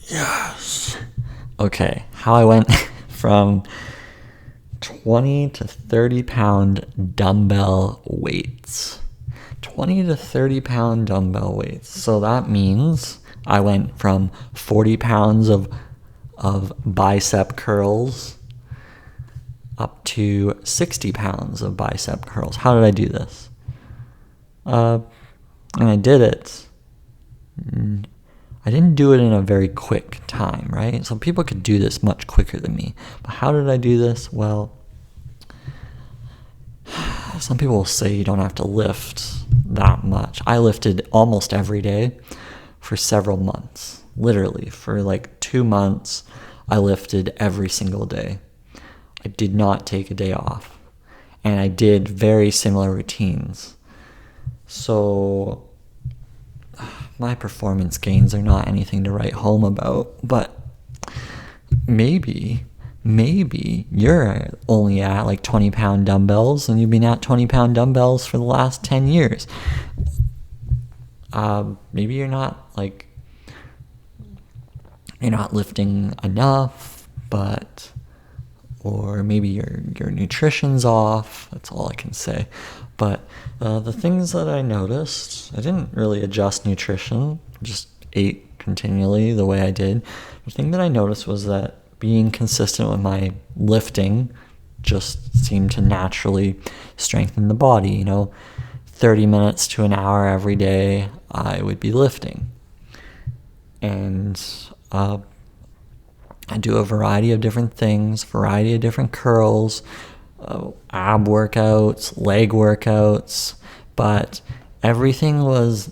Yes. Okay, how I went from 20 to 30 pound dumbbell weights. 20 to 30 pound dumbbell weights. So that means I went from 40 pounds of bicep curls up to 60 pounds of bicep curls. How did I do this? And I did it. I didn't do it in a very quick time, right? So people could do this much quicker than me. But how did I do this? Well, some people will say you don't have to lift that much. I lifted almost every day for several months. Literally, for like 2 months, I lifted every single day. I did not take a day off. And I did very similar routines. So my performance gains are not anything to write home about, but maybe you're only at like 20 pound dumbbells and you've been at 20 pound dumbbells for the last 10 years. Maybe you're not lifting enough, or maybe your nutrition's off. That's all I can say. But the things that I noticed, I didn't really adjust nutrition, just ate continually the way I did. The thing that I noticed was that being consistent with my lifting just seemed to naturally strengthen the body. 30 minutes to an hour every day, I would be lifting. And I do a variety of different things, variety of different curls, ab workouts, leg workouts, but everything was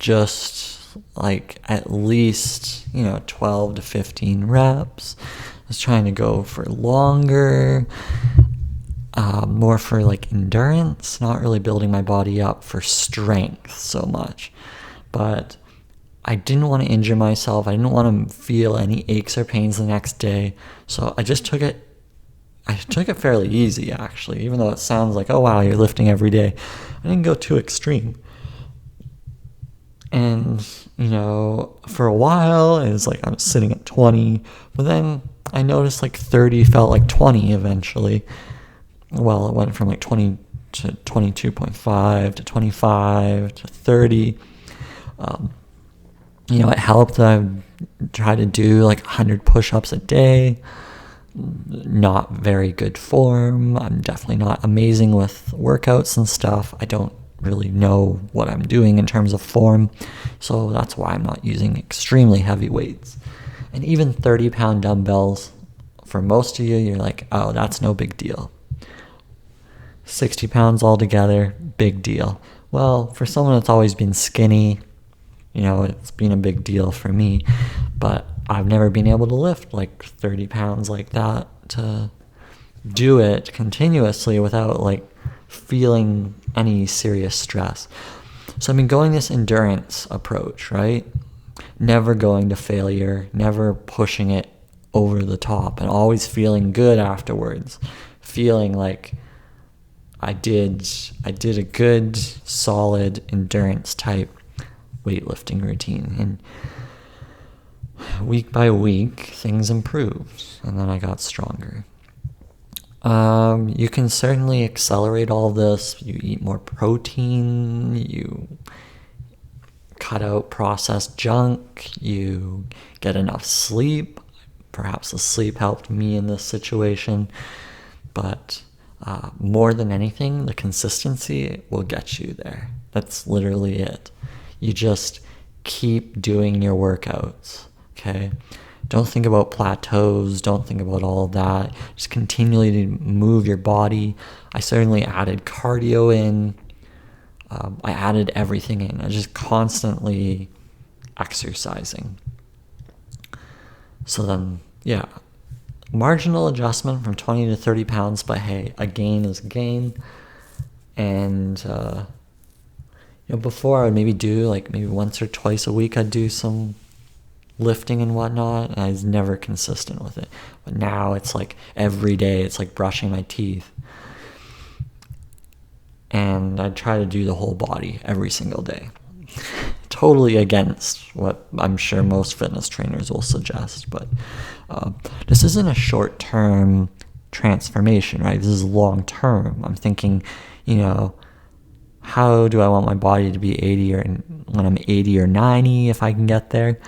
just like at least 12 to 15 reps. I was trying to go for longer, more for like endurance, not really building my body up for strength so much. But I didn't want to injure myself. I didn't want to feel any aches or pains the next day. So I took it fairly easy, actually, even though it sounds like, oh wow, you're lifting every day. I didn't go too extreme. And, for a while, it was like I was sitting at 20, but then I noticed like 30 felt like 20 eventually. Well, it went from like 20 to 22.5 to 25 to 30. It helped that I tried to do like 100 push-ups a day. Not very good form. I'm definitely not amazing with workouts and stuff. I don't really know what I'm doing in terms of form, so that's why I'm not using extremely heavy weights. And even 30 pound dumbbells, for most of you, you're like, oh, that's no big deal. 60 pounds altogether, big deal. Well, for someone that's always been skinny, it's been a big deal for me, but I've never been able to lift like 30 pounds like that, to do it continuously without like feeling any serious stress. So I've been going this endurance approach, right? Never going to failure, never pushing it over the top, and always feeling good afterwards, feeling like I did a good, solid endurance type weightlifting routine. And week by week, things improved, and then I got stronger. You can certainly accelerate all this. You eat more protein, you cut out processed junk, you get enough sleep. Perhaps the sleep helped me in this situation, but more than anything, the consistency will get you there. That's literally it. You just keep doing your workouts, okay? Don't think about plateaus. Don't think about all of that. Just continually move your body. I certainly added cardio in. I added everything in. I just constantly exercising. So then, yeah, marginal adjustment from 20 to 30 pounds, but hey, a gain is a gain. And, before I would maybe do maybe once or twice a week, I'd do some lifting and whatnot, and I was never consistent with it. But now it's like every day, it's like brushing my teeth. And I try to do the whole body every single day. totally against what I'm sure most fitness trainers will suggest. But this isn't a short-term transformation, right? This is long-term. I'm thinking, how do I want my body to be 80 or when I'm 80 or 90, if I can get there?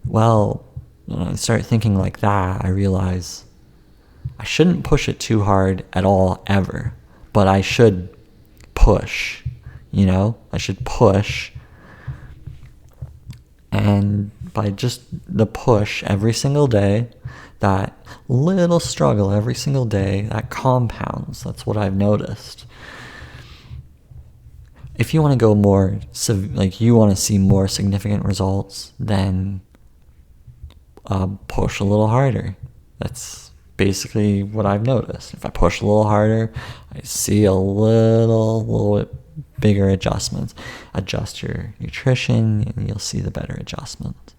Well, when I start thinking like that, I realize I shouldn't push it too hard at all, ever. But I should push, I should push. And by just the push every single day, that little struggle every single day, that compounds. That's what I've noticed. If you want to go more, you want to see more significant results, then push a little harder. That's basically what I've noticed. If I push a little harder, I see a little bit bigger adjustments. Adjust your nutrition, and you'll see the better adjustments.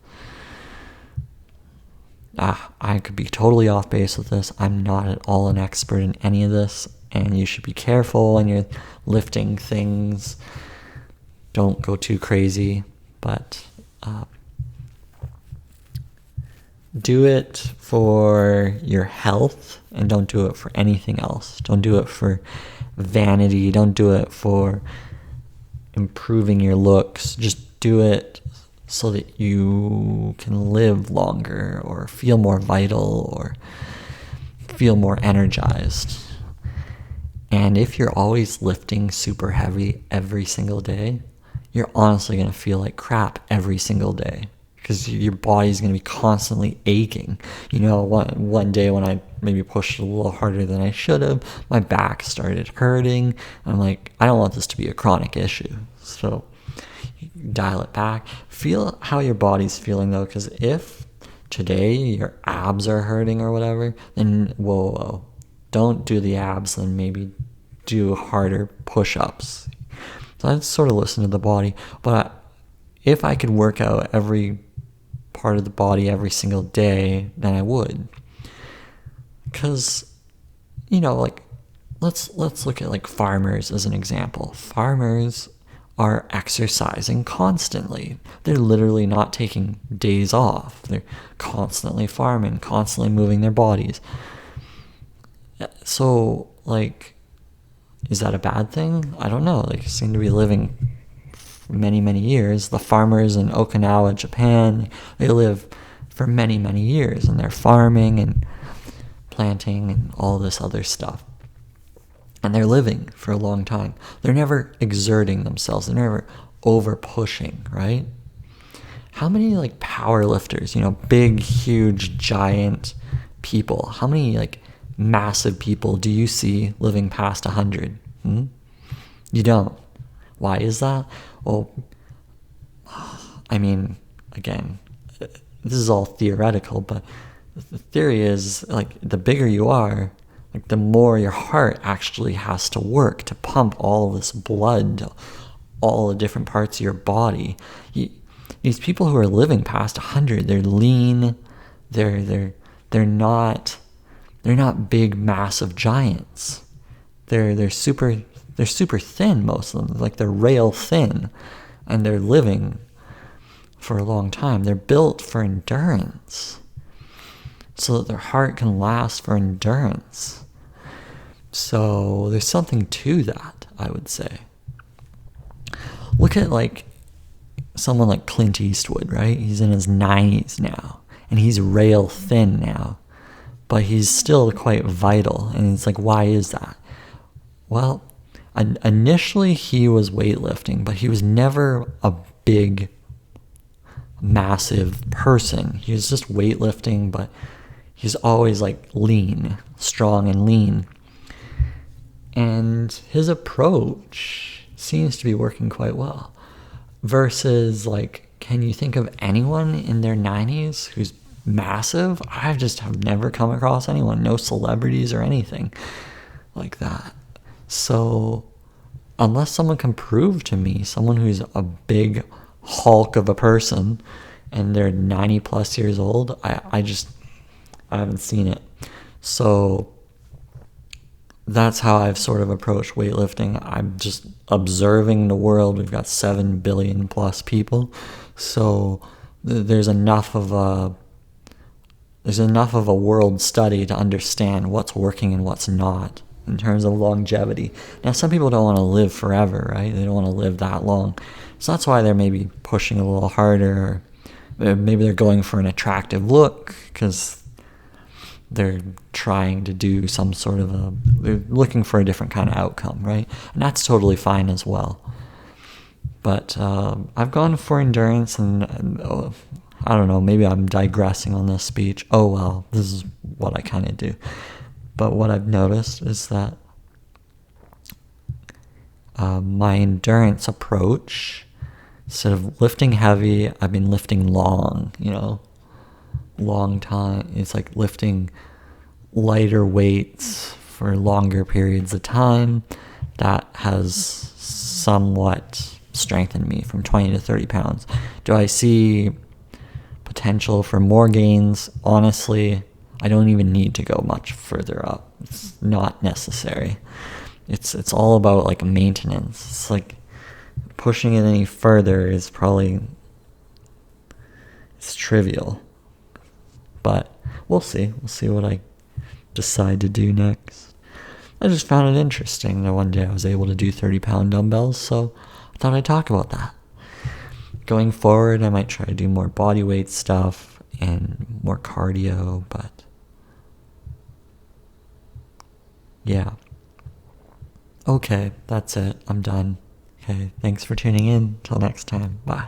I could be totally off base with this. I'm not at all an expert in any of this, and you should be careful when you're lifting things. Don't go too crazy, but do it for your health, and don't do it for anything else. Don't do it for vanity. Don't do it for improving your looks. Just do it so that you can live longer, or feel more vital, or feel more energized. And if you're always lifting super heavy every single day, you're honestly going to feel like crap every single day, because your body's going to be constantly aching. One day when I maybe pushed a little harder than I should have, my back started hurting. I'm like, I don't want this to be a chronic issue. So dial it back. Feel how your body's feeling, though, because if today your abs are hurting or whatever, then whoa. Don't do the abs, then maybe do harder push-ups. So I sort of listen to the body. But if I could work out every part of the body every single day, then I would. Because, let's look at farmers as an example. Farmers are exercising constantly. They're literally not taking days off. They're constantly farming, constantly moving their bodies. So, is that a bad thing? I don't know. They seem to be living many, many years. The farmers in Okinawa, Japan, they live for many, many years, and they're farming and planting and all this other stuff. And they're living for a long time. They're never exerting themselves. They're never over pushing, right? How many power lifters, big, huge, giant people, how many massive people do you see living past 100? You don't. Why is that? Well, I mean, again, this is all theoretical, but the theory is the bigger you are, the more your heart actually has to work to pump all this blood to all the different parts of your body. These people who are living past 100, they're lean, they're not big, massive giants. They're super thin, most of them. They're rail thin, and they're living for a long time. They're built for endurance, so that their heart can last for endurance. So there's something to that, I would say. Look at someone like Clint Eastwood, right? He's in his 90s now, and he's rail thin now, but he's still quite vital. And it's why is that? Well, initially he was weightlifting, but he was never a big, massive person. He was just weightlifting, but he's always lean, strong and lean. And his approach seems to be working quite well. Versus, can you think of anyone in their 90s who's massive? I just have never come across anyone. No celebrities or anything like that. So, unless someone can prove to me, someone who's a big hulk of a person and they're 90 plus years old, I haven't seen it. So, that's how I've sort of approached weightlifting. I'm just observing the world. We've got 7 billion plus people. So there's enough of a world study to understand what's working and what's not in terms of longevity. Now, some people don't want to live forever, right? They don't want to live that long. So that's why they're maybe pushing a little harder. Or maybe they're going for an attractive look because they're trying to do some sort of they're looking for a different kind of outcome, right? And that's totally fine as well. But I've gone for endurance, and I don't know, maybe I'm digressing on this speech. Oh well, this is what I kind of do. But what I've noticed is that my endurance approach, instead of lifting heavy, I've been lifting long, long time. It's like lifting lighter weights for longer periods of time. That has somewhat strengthened me from 20 to 30 pounds. Do I see potential for more gains? Honestly, I don't even need to go much further up. It's not necessary. It's all about like maintenance. It's like pushing it any further is probably, it's trivial. But we'll see. We'll see what I decide to do next. I just found it interesting that one day I was able to do 30-pound dumbbells, so I thought I'd talk about that. Going forward, I might try to do more body weight stuff and more cardio, but yeah. Okay, that's it. I'm done. Okay, thanks for tuning in. Till next time. Bye.